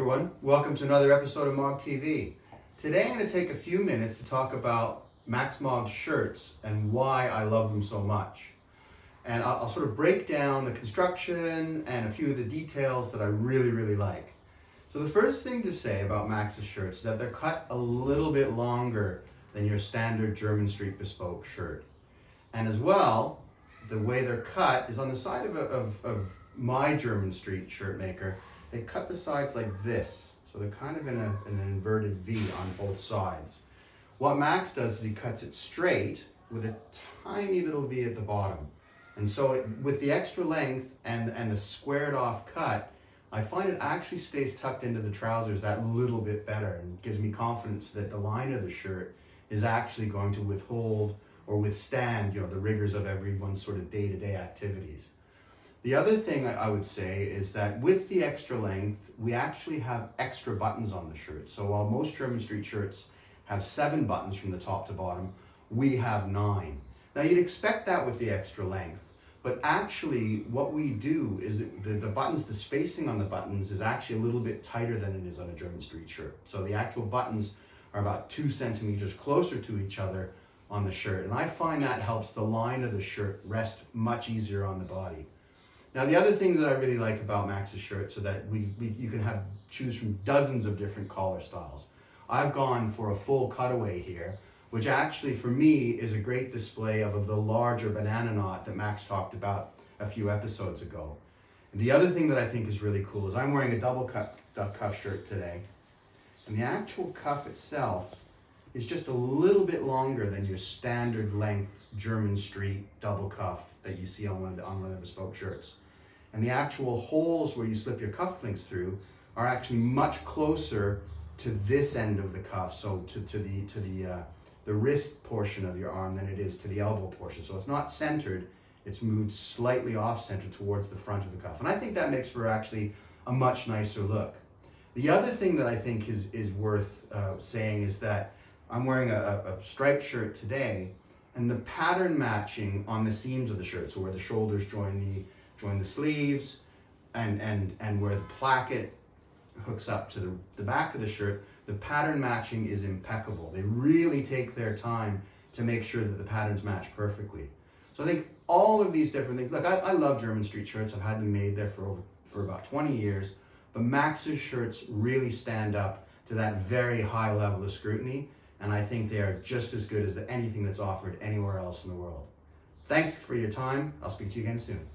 everyone, welcome to another episode of MOGG TV. Today I'm going to take a few minutes to talk about MOGG shirts and why I love them so much. And I'll sort of break down the construction and a few of the details that I really like. So the first thing to say about MOGG's shirts is that they're cut a little bit longer than your standard German Street bespoke shirt. And as well, the way they're cut is on the side of my German Street shirt maker. They cut the sides like this. So they're kind of in an inverted V on both sides. What Max does is he cuts it straight with a tiny little V at the bottom. And so with the extra length and the squared off cut, I find it actually stays tucked into the trousers that little bit better and gives me confidence that the line of the shirt is actually going to withhold or withstand, the rigors of everyone's sort of day-to-day activities. The other thing I would say is that with the extra length, we actually have extra buttons on the shirt. So while most German Street shirts have 7 buttons from the top to bottom, we have 9. Now you'd expect that with the extra length, but actually what we do is the buttons, the spacing on the buttons is actually a little bit tighter than it is on a German Street shirt. So the actual buttons are about 2 centimeters closer to each other on the shirt. And I find that helps the line of the shirt rest much easier on the body. Now, the other thing that I really like about Max's shirt so that you can choose from dozens of different collar styles. I've gone for a full cutaway here, which actually for me is a great display of the larger banana knot that Max talked about a few episodes ago. And the other thing that I think is really cool is I'm wearing a double cuff shirt today, and the actual cuff itself is just a little bit longer than your standard length German Street double cuff that you see on one of the bespoke shirts. And the actual holes where you slip your cufflinks through are actually much closer to this end of the cuff, so to the wrist portion of your arm than it is to the elbow portion. So it's not centered, it's moved slightly off center towards the front of the cuff. And I think that makes for actually a much nicer look. The other thing that I think is worth saying is that I'm wearing a striped shirt today, and the pattern matching on the seams of the shirt, so where the shoulders join the sleeves and where the placket hooks up to the back of the shirt, the pattern matching is impeccable. They really take their time to make sure that the patterns match perfectly. So I think all of these different things, I love German Street shirts. I've had them made there for about 20 years, but Max's shirts really stand up to that very high level of scrutiny, and I think they are just as good as anything that's offered anywhere else in the world. Thanks for your time. I'll speak to you again soon.